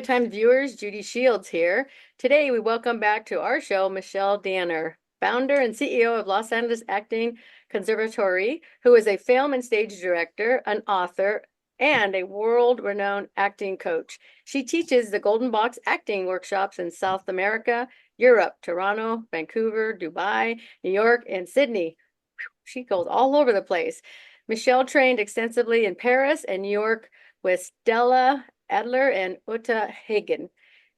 Story Time viewers, Judy Shields here. Today we welcome back to our show Michelle Danner, founder and CEO of Los Angeles Acting Conservatory, who is a film and stage director, an author, and a world-renowned acting coach. She teaches the Golden Box acting workshops in South America, Europe, Toronto, Vancouver, Dubai, New York, and Sydney. She goes all over the place. Michelle trained extensively in Paris and New York with Stella Adler and Uta Hagen.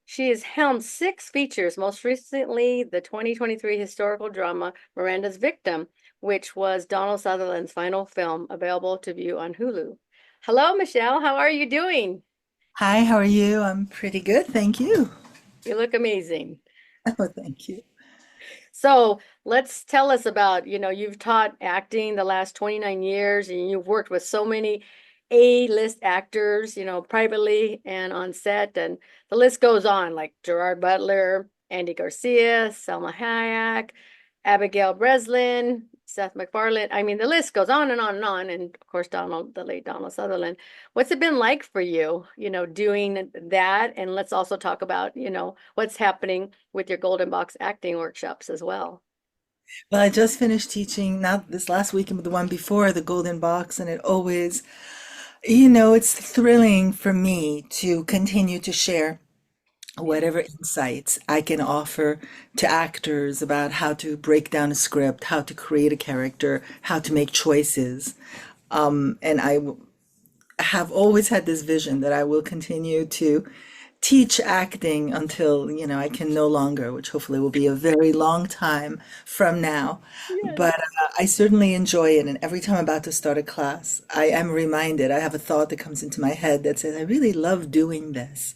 She has helmed 6 features, most recently the 2023 historical drama Miranda's Victim, which was Donald Sutherland's final film, available to view on Hulu. Hello, Michelle. How are you doing? Hi, how are you? I'm pretty good, thank you. You look amazing. Oh, thank you. So let's tell us about, you've taught acting the last 29 years and you've worked with so many A-list actors, privately and on set, and the list goes on, like Gerard Butler, Andy Garcia, Salma Hayek, Abigail Breslin, Seth MacFarlane. I mean, the list goes on and on and on. And of course, the late Donald Sutherland. What's it been like for you, doing that? And let's also talk about, what's happening with your Golden Box acting workshops as well. Well, I just finished teaching not this last weekend, but the one before, the Golden Box, and it always, it's thrilling for me to continue to share whatever insights I can offer to actors about how to break down a script, how to create a character, how to make choices. And have always had this vision that I will continue to teach acting until, I can no longer, which hopefully will be a very long time from now. Yes. But I certainly enjoy it. And every time I'm about to start a class, I am reminded, I have a thought that comes into my head that says, I really love doing this.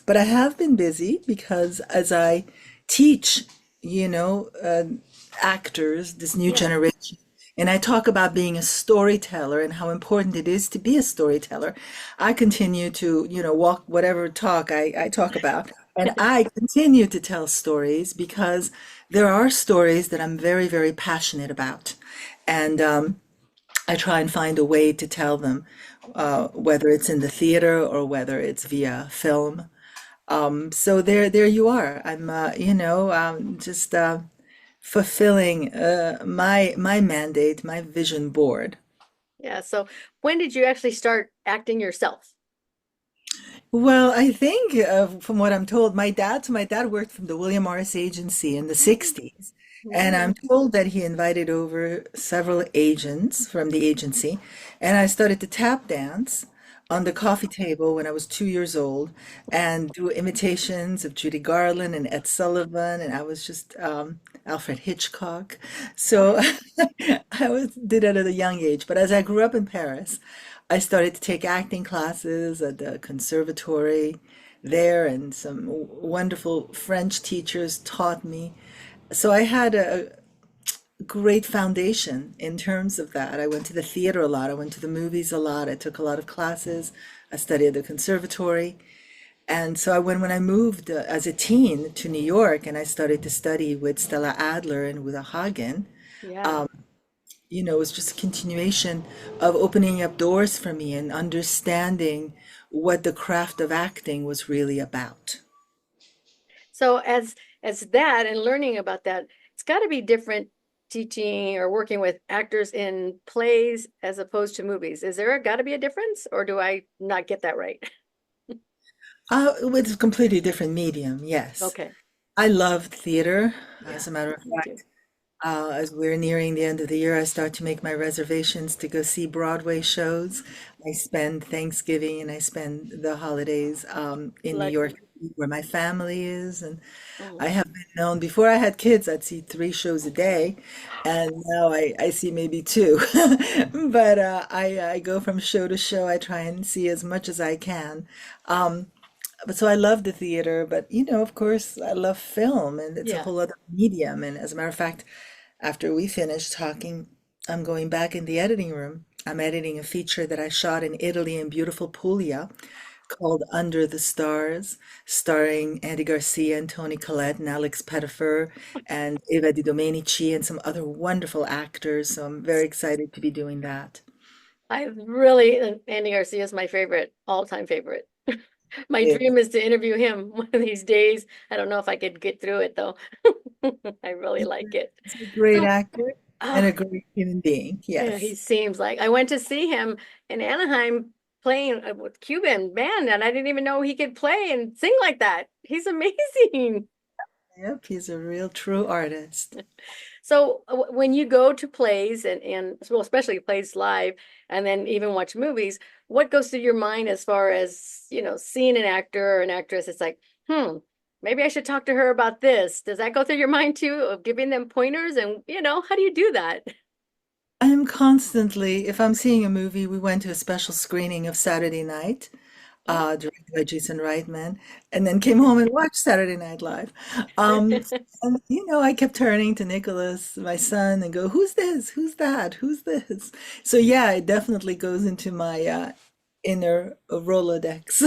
But I have been busy because as I teach, you know, uh, actors, this new Yeah. generation, and I talk about being a storyteller and how important it is to be a storyteller, I continue to, walk whatever talk I talk about. And I continue to tell stories because there are stories that I'm very, very passionate about. And I try and find a way to tell them, whether it's in the theater or whether it's via film. So there you are. I'm, just fulfilling my mandate, my vision board. Yeah. So when did you actually start acting yourself? Well, I think from what I'm told, my dad worked from the William Morris Agency in the Mm, 60s, and yeah. I'm told that he invited over several agents from the agency, and I started to tap dance on the coffee table when I was 2 years old and do imitations of Judy Garland and Ed Sullivan, and I was just Alfred Hitchcock. So did it at a young age. But as I grew up in Paris, I started to take acting classes at the conservatory there, and some wonderful French teachers taught me. So I had a great foundation in terms of that. I went to the theater a lot, I went to the movies a lot, I took a lot of classes, I studied at the conservatory. And so when I moved as a teen to New York and I started to study with Stella Adler and with a Hagen, Yeah. it was just a continuation of opening up doors for me and understanding what the craft of acting was really about. So as that and learning about that, it's got to be different teaching or working with actors in plays as opposed to movies. Is there got to be a difference, or do I not get that right? It's a completely different medium, yes. Okay. I loved theater. Yeah, As a matter of me too. fact, as we're nearing the end of the year, I start to make my reservations to go see Broadway shows. I spend Thanksgiving and I spend the holidays in New York, Lucky. where my family is. And I Oh, have been known before I had kids, I'd see 3 shows a day, and now I see maybe two. But I go from show to show. I try and see as much as I can. Um, but so I love the theater, but of course, I love film, and it's a yeah. whole other medium. And as a matter of fact, after we finish talking, I'm going back in the editing room. I'm editing a feature that I shot in Italy in beautiful Puglia called Under the Stars, starring Andy Garcia and Tony Collette and Alex Pettifer and Eva Di Domenici and some other wonderful actors. So I'm very excited to be doing that. I really, Andy Garcia is my favorite, all-time favorite. My It- dream is to interview him one of these days. I don't know if I could get through it though. I really like it. He's a great So, actor and oh, a great human being. yeah, he Yes. seems like I went to see him in Anaheim playing with Cuban band, and I didn't even know he could play and sing like that. He's amazing. Yep, he's a real true artist. So when you go to plays and well, especially plays live, and then even watch movies, what goes through your mind as far as, seeing an actor or an actress? It's like, maybe I should talk to her about this. Does that go through your mind too, of giving them pointers? And, how do you do that? I'm constantly, if I'm seeing a movie, we went to a special screening of Saturday Night, Oh. directed by Jason Reitman, and then came home and watched Saturday Night Live. Um, and I kept turning to Nicholas, my son, and go, "Who's this? Who's that? Who's this?" So yeah, it definitely goes into my inner Rolodex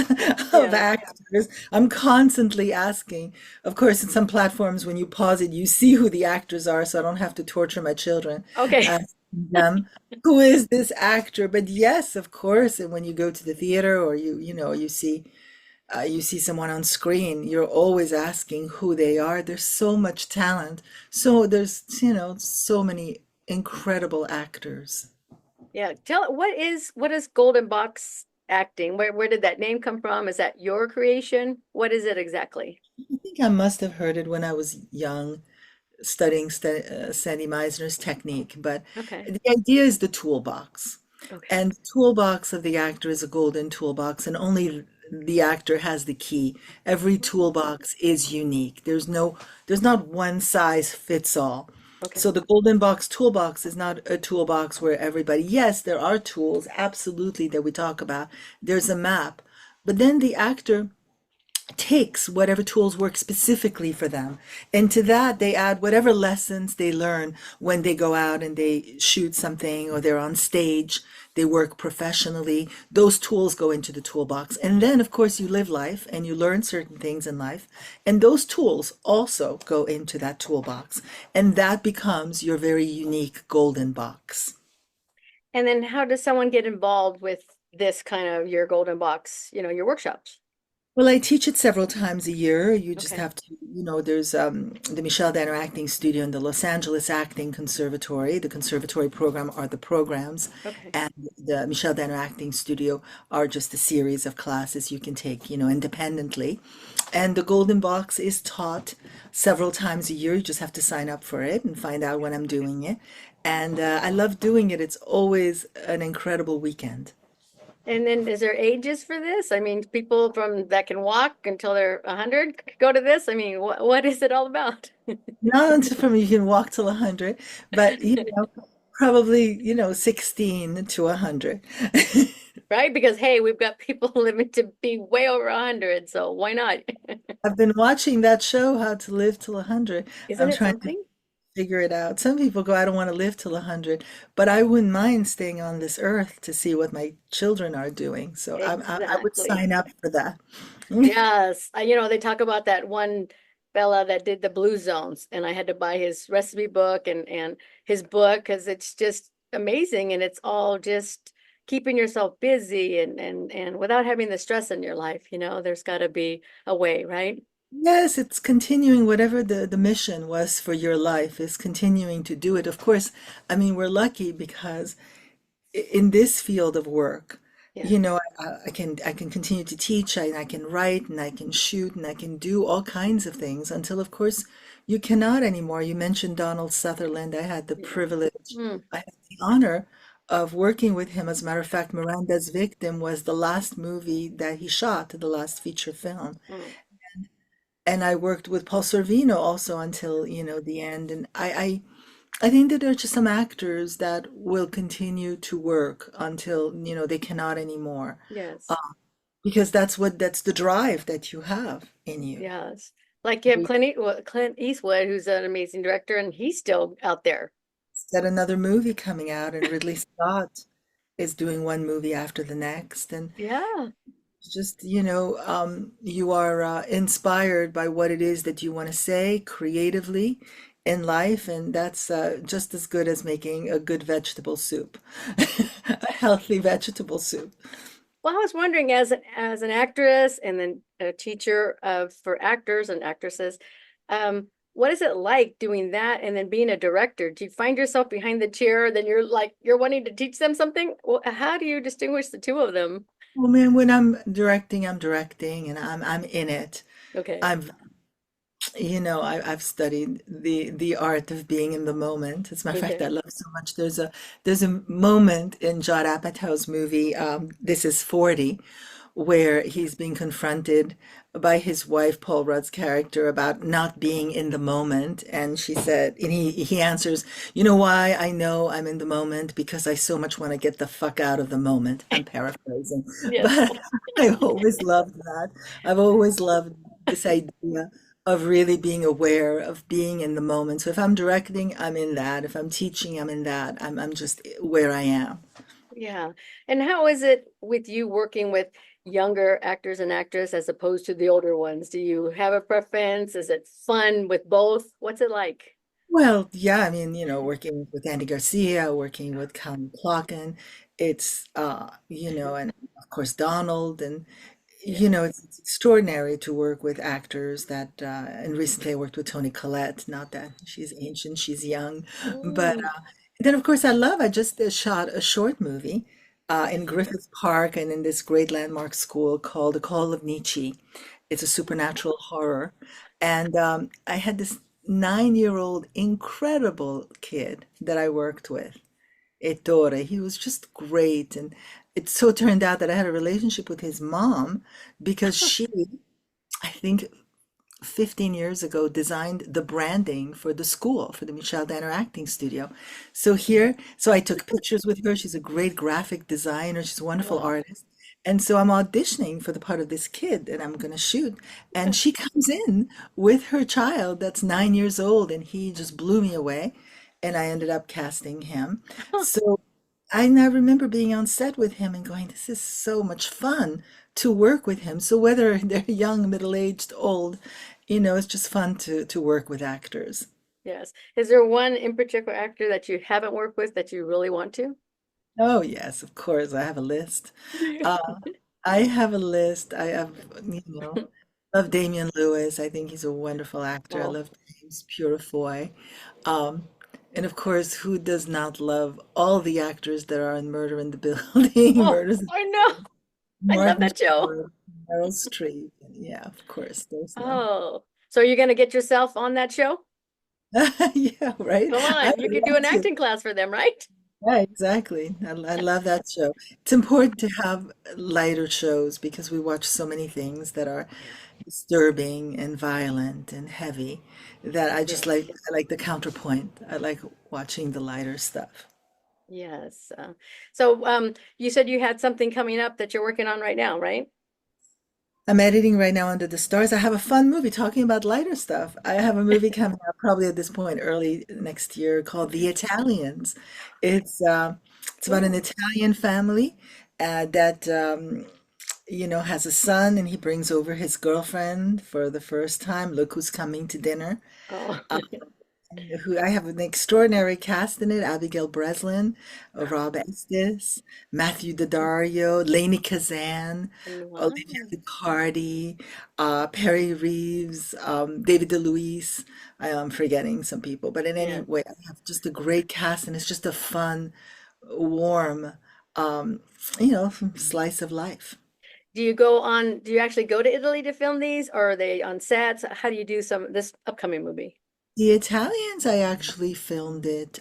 of Yeah. actors. I'm constantly asking. Of course, in some platforms, when you pause it, you see who the actors are, so I don't have to torture my children Okay. asking them, who is this actor? But yes, of course, and when you go to the theater or you see someone on screen, you're always asking who they are. There's so much talent. So there's, so many incredible actors. Yeah. What is Golden Box acting? Where did that name come from? Is that your creation? What is it exactly? I think I must have heard it when I was young, studying Sandy Meisner's technique. But Okay. the idea is the toolbox. Okay. And the toolbox of the actor is a golden toolbox, and only the actor has the key. Every toolbox is unique. There's not one size fits all. Okay. So the golden box toolbox is not a toolbox where everybody, yes, there are tools, absolutely, that we talk about. There's a map. But then the actor takes whatever tools work specifically for them. And to that, they add whatever lessons they learn when they go out and they shoot something or they're on stage, they work professionally. Those tools go into the toolbox. And then, of course, you live life and you learn certain things in life. And those tools also go into that toolbox. And that becomes your very unique golden box. And then how does someone get involved with this kind of your Golden Box, your workshops? Well, I teach it several times a year. You just Okay. have to, there's the Michelle Danner Acting Studio and the Los Angeles Acting Conservatory. The conservatory program are the programs, Okay. and the Michelle Danner Acting Studio are just a series of classes you can take, independently. And the Golden Box is taught several times a year. You just have to sign up for it and find out when I'm doing it. And I love doing it. It's always an incredible weekend. And then is there ages for this? I mean, people from that can walk until they're 100 go to this? I mean, what is it all about? Not until from you can walk till 100, but probably, 16 to 100. Right? Because hey, we've got people living to be way over 100, so why not? I've been watching that show, How to Live Till 100. Isn't I'm it trying to something? figure it out. Some people go, I don't want to live till 100, but I wouldn't mind staying on this earth to see what my children are doing. So I would Exactly. sign up for that. Yes. They talk about that one fella that did the blue zones, and I had to buy his recipe book and his book because it's just amazing, and it's all just keeping yourself busy and without having the stress in your life, there's got to be a way, right? Yes, it's continuing whatever the mission was for your life is continuing to do it. Of course, I mean, we're lucky because in this field of work, Yeah. I can continue to teach and I can write and I can shoot and I can do all kinds of things until of course you cannot anymore. You mentioned Donald Sutherland. I had the Yeah. privilege, Mm, I had the honor of working with him. As a matter of fact, Miranda's Victim was the last movie that he shot, the last feature film. mm. And I worked with Paul Sorvino also until, the end. And I think that there are just some actors that will continue to work until, they cannot anymore. Yes. Because that's the drive that you have in you. Yes. Like you have We Clint Eastwood, who's an amazing director, and he's still out there. got another movie coming out, and Ridley Scott is doing one movie after the next. And Yeah. just, you are inspired by what it is that you want to say creatively in life, and that's just as good as making a good vegetable soup, a healthy vegetable soup. Well, I was wondering, as an actress and then a teacher of for actors and actresses, what is it like doing that and then being a director? Do you find yourself behind the chair, then you're like you're wanting to teach them something? Well, how do you distinguish the two of them? Well, man, when I'm directing, and I'm in it. Okay. I've I've studied the art of being in the moment. As a matter of fact, I Okay. love so much. There's a moment in Judd Apatow's movie, This Is 40, where he's being confronted by his wife, Paul Rudd's character, about not being in the moment. And she said, and he answers, "You know why I know I'm in the moment? Because I so much want to get the fuck out of the moment." I'm paraphrasing, Yes. but I've always loved that. I've always loved this idea of really being aware of being in the moment. So if I'm directing, I'm in that. If I'm teaching, I'm in that. I'm just where I am. Yeah. And how is it with you working with younger actors and actresses as opposed to the older ones? Do you have a preference? Is it fun with both? What's it like? Well, yeah, I mean, working with Andy Garcia, working with Cal MacLachlan, and of course Donald, and Yes. it's extraordinary to work with actors and recently I worked with Toni Collette, not that she's ancient, she's young, but Mm. then of course I just shot a short movie in Griffith Park and in this great landmark school called The Call of Nietzsche. It's a supernatural horror. And I had this 9-year-old incredible kid that I worked with, Ettore. He was just great. And it so turned out that I had a relationship with his mom because she, I think 15 years ago, designed the branding for the school, for the Michel Danner Acting Studio. So I took pictures with her. She's a great graphic designer. She's a wonderful Wow. artist. And so I'm auditioning for the part of this kid that I'm going to shoot. And she comes in with her child that's 9 years old, and he just blew me away. And I ended up casting him. So I now remember being on set with him and going, this is so much fun to work with him. So whether they're young, middle-aged, old, it's just fun to work with actors. Yes. Is there one in particular actor that you haven't worked with that you really want to? Oh yes, of course. I have a list. Do you? Uh, I have a list. Love Damian Lewis. I think he's a wonderful actor. I Oh, love James Purefoy. Um, and of course, who does not love all the actors that are in Murder in the Building, oh, Murders in I know. I love Martin that show. Short, Meryl Streep. Yeah, of course. There's no. Oh, so you're going to get yourself on that show? Yeah, right. Come I on, you would could do love an to. acting class for them, right? Yeah, exactly. I love that show. It's important to have lighter shows because we watch so many things that are disturbing and violent and heavy that Yes. I like the counterpoint. I like watching the lighter stuff. Yes. So you said you had something coming up that you're working on right now, right? I'm editing right now Under the Stars. I have a fun movie talking about lighter stuff. I have a movie coming out probably at this point, early next year, called The Italians. It's uh, it's about an Oh, Italian family that has a son, and he brings over his girlfriend for the first time. Look who's coming to dinner. oh, Who I have an extraordinary cast in it: Abigail Breslin, Rob Estes, Matthew Daddario, Lainey Kazan, Olivia wow. Riccardi, Perry Reeves, David DeLuise. I am forgetting some people, but in any Yeah. way, I have just a great cast, and it's just a fun, warm, um, slice of life. Do you actually go to Italy to film these, or are they on sets? How do you do this upcoming movie? The Italians, I actually filmed it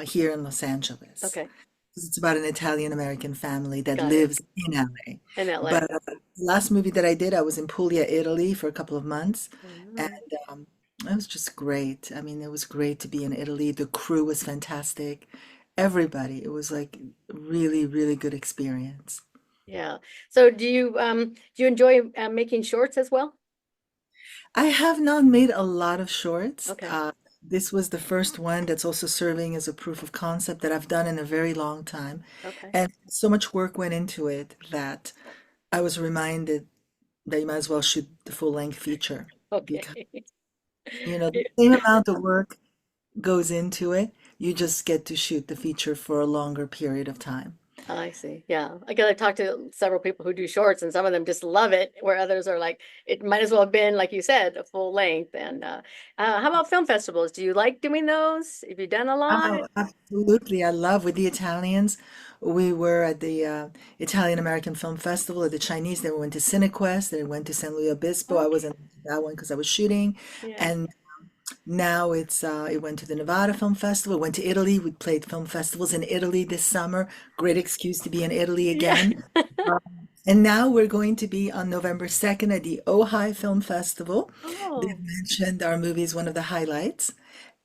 here in Los Angeles. Okay, 'Cause it's about an Italian American family that got it. lives in LA. In LA. But the last movie that I did, I was in Puglia, Italy for a couple of months, and Mhm. it was just great. I mean, it was great to be in Italy. The crew was fantastic. Everybody, it was like really, really good experience. Yeah. So do you enjoy making shorts as well? I have not made a lot of shorts. Okay. This was the first one that's also serving as a proof of concept that I've done in a very long time. Okay. And so much work went into it that I was reminded that you might as well shoot the full-length feature because, Okay. the same amount of work goes into it. You just get to shoot the feature for a longer period of time. I see. Yeah. I gotta talk to several people who do shorts and some of them just love it, where others are like, it might as well have been, like you said, a full length. And how about film festivals? Do you like doing those? Have you done a lot? Oh, absolutely. I love with the Italians. We were at the Italian American Film Festival, at the Chinese. Then we went to Cinequest. Then we went to San Luis Obispo. I Okay. wasn't at that one because I was shooting. Yeah. And now it went to the Nevada Film Festival. It went to Italy. We played film festivals in Italy this summer. Great excuse to be in Italy Yeah. again. Um, and now we're going to be on November 2nd at the Ojai Film Festival. They've Oh, mentioned our movie is one of the highlights.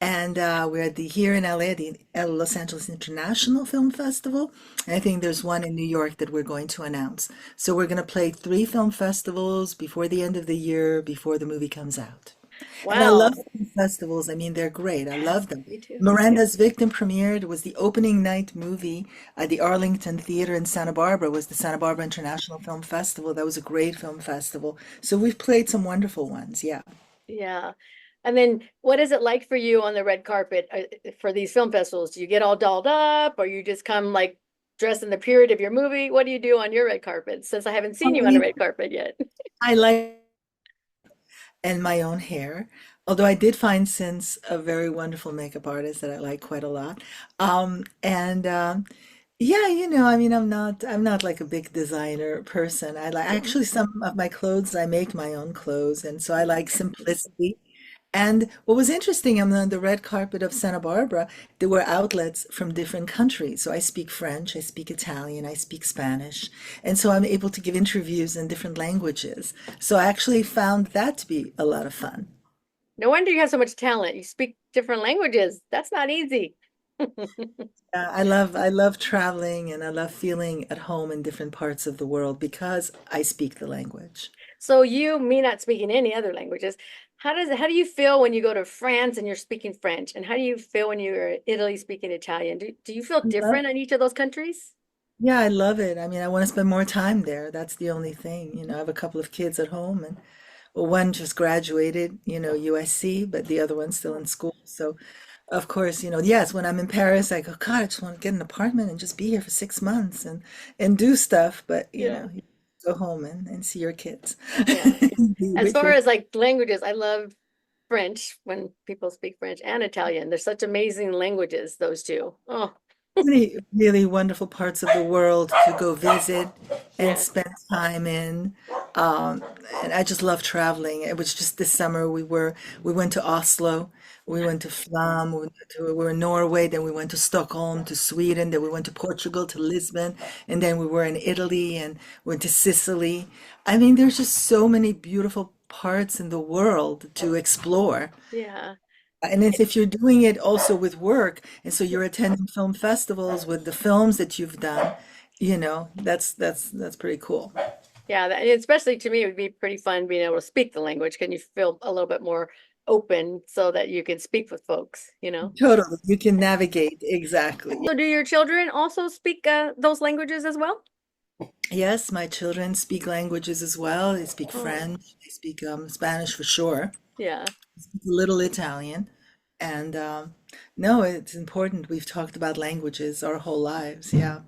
And we're at the here in LA, the Los Angeles International Film Festival. And I think there's one in New York that we're going to announce. So we're going to play three film festivals before the end of the year, before the movie comes out. And I love wow. film festivals. I mean, they're great. I Yes, love them. me too. Miranda's Victim premiered, was the opening night movie at the Arlington Theater in Santa Barbara, was the Santa Barbara International Film Festival. That was a great film festival. So we've played some wonderful ones. Yeah. Yeah. And then what is it like for you on the red carpet for these film festivals? Do you get all dolled up or you just come like dressed in the period of your movie? What do you do on your red carpet since I haven't seen you on the red carpet yet? I like and my own hair. Although I did find since a very wonderful makeup artist that I like quite a lot. And yeah, I mean, I'm not like a big designer person. I like Mhm. actually some of my clothes, I make my own clothes, and so I like simplicity. And what was interesting, I'm on the red carpet of Santa Barbara, there were outlets from different countries. So I speak French, I speak Italian, I speak Spanish. And so I'm able to give interviews in different languages. So I actually found that to be a lot of fun. No wonder you have so much talent. You speak different languages. That's not easy. I love traveling and I love feeling at home in different parts of the world because I speak the language. So you, me not speaking any other languages, how do you feel when you go to France and you're speaking French? And how do you feel when you're in Italy speaking Italian? Do you feel I love, different in each of those countries? yeah, I love it. I mean, I want to spend more time there. That's the only thing. I have a couple of kids at home and well, one just graduated, USC, but the other one's still in school. So, of course, yes, when I'm in Paris, I go, God, I just want to get an apartment and just be here for 6 months and do stuff. But, Yeah. you go home and see your kids. Yeah. Be As with far your as like languages, I love French when people speak French and Italian. They're such amazing languages, those two. Oh, many really wonderful parts of the world to go visit and yeah. spend time in. Um, and I just love traveling. It was just this summer we went to Oslo, we went to Flam, we were in Norway, then we went to Stockholm, to Sweden, then we went to Portugal, to Lisbon, and then we were in Italy and went to Sicily. I mean, there's just so many beautiful parts in the world to explore. Yeah. And if you're doing it also with work, and so you're attending film festivals with the films that you've done, that's pretty cool. Yeah, and especially to me, it would be pretty fun being able to speak the language. Can you feel a little bit more open so that you can speak with folks, you know? Totally, you can navigate exactly. So do your children also speak those languages as well? Yes, my children speak languages as well. They speak Oh, French, they speak Spanish for sure, yeah. speak a little Italian, and no, it's important. We've talked about languages our whole lives. Yeah.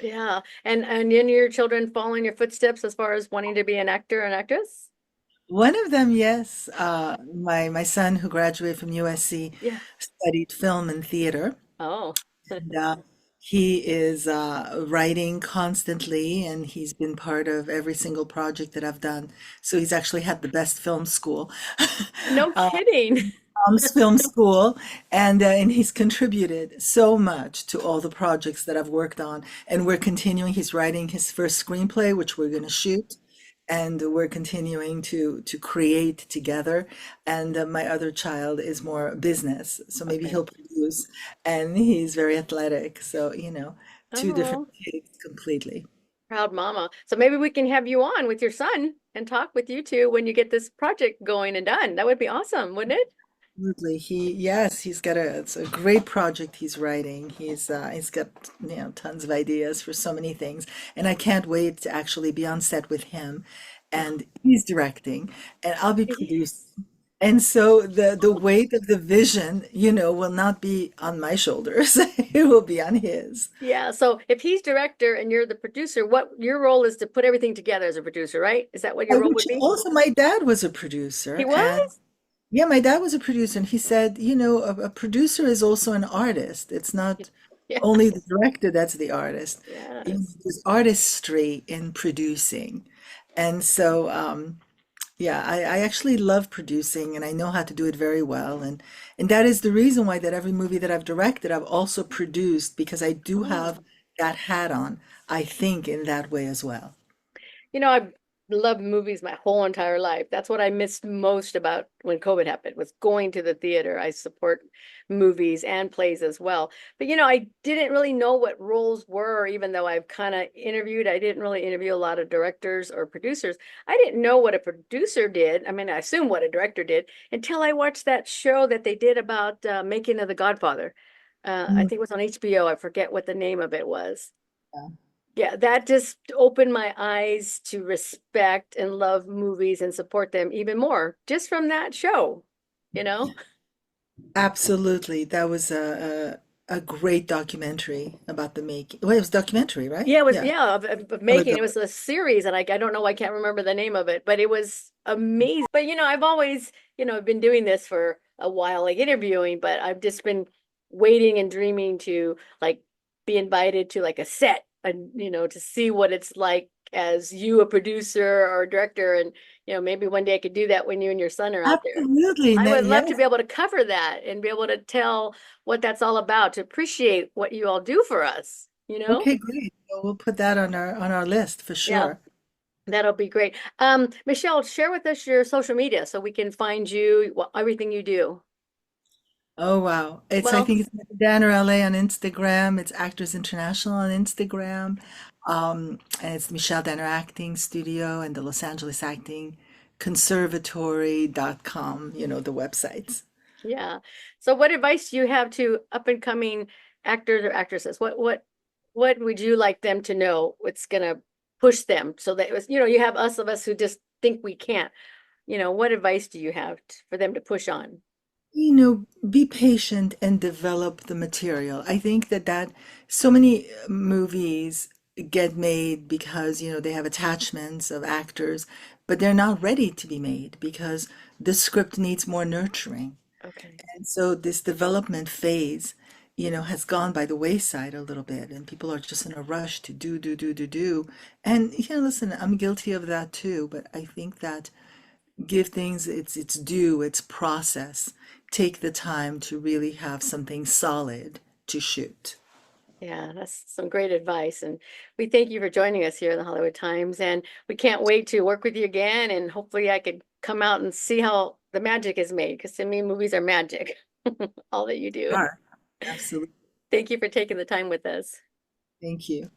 Yeah. And then your children follow in your footsteps as far as wanting to be an actor and actress? One of them, yes. My son who graduated from USC Yeah. studied film and theater. Oh. And he is writing constantly, and he's been part of every single project that I've done. So he's actually had the best film school, No kidding. mom's film school, and he's contributed so much to all the projects that I've worked on. And we're continuing. He's writing his first screenplay, which we're going to shoot. And we're continuing to create together. And my other child is more business, so maybe Okay. he'll produce. And he's very athletic, so two different Oh, kids completely. proud mama. So maybe we can have you on with your son and talk with you two when you get this project going and done. That would be awesome, wouldn't it? Absolutely. Yes, it's a great project he's writing. He's got tons of ideas for so many things, and I can't wait to actually be on set with him. Oh, And he's directing, and I'll be yeah. producing. And so the weight of the vision, will not be on my shoulders. It will be on his. Yeah. So if he's director and you're the producer, what your role is to put everything together as a producer, right? Is that what your role would Which be? also my dad was a He producer, and was? yeah, my dad was a producer, and he said, a producer is also an artist. It's not Yeah. only the director that's the artist. Yes. There's artistry in producing. And so, yeah, I actually love producing and I know how to do it very well. And that is the reason why that every movie that I've directed, I've also produced because I do Oh. have that hat on, I think, in that way as well. I've loved movies my whole entire life. That's what I missed most about when COVID happened, was going to the theater. I support movies and plays as well. But I didn't really know what roles were, even though I've kind of interviewed. I didn't really interview a lot of directors or producers. I didn't know what a producer did. I mean, I assume what a director did until I watched that show that they did about making of The Godfather. I Mm, think it was on HBO. I forget what the name of it was. yeah. Yeah, that just opened my eyes to respect and love movies and support them even more just from that show, you know? Absolutely. That was a great documentary about the making. Well, it was documentary, right? Yeah, it was, Yeah. yeah, of While making ago. it was a series, and I don't know, I can't remember the name of it, but it was amazing. But I've always, been doing this for a while, like interviewing, but I've just been waiting and dreaming to like be invited to like a set and to see what it's like as you, a producer or a director, and maybe one day I could do that when you and your son are out there. Absolutely. I would love to Yes. be able to cover that and be able to tell what that's all about, to appreciate what you all do for us, you know? Okay, great. So we'll put that on our list for Yeah, sure. that'll be great. Michelle, share with us your social media so we can find you, everything you do. Oh wow. I Well, think it's Danner LA on Instagram. It's Actors International on Instagram. And it's Michelle Danner Acting Studio and the Los Angeles Acting Conservatory.com, the websites. yeah. So what advice do you have to up and coming actors or actresses? What would you like them to know? What's gonna push them so that it was, you have us of us who just think we can't. What advice do you have for them to push on? Be patient and develop the material. I think that so many movies get made because, they have attachments of actors, but they're not ready to be made because the script needs more nurturing. Okay. And so this development phase, has gone by the wayside a little bit, and people are just in a rush to do, do, do, do, do. And, listen, I'm guilty of that too, but I think that give things its due, its process. Take the time to really have something solid to shoot. Yeah, that's some great advice. And we thank you for joining us here in the Hollywood Times. And we can't wait to work with you again. And hopefully I could come out and see how the magic is made. Because to me, movies are magic, all that you do. All right. Absolutely. Thank you for taking the time with us. Thank you.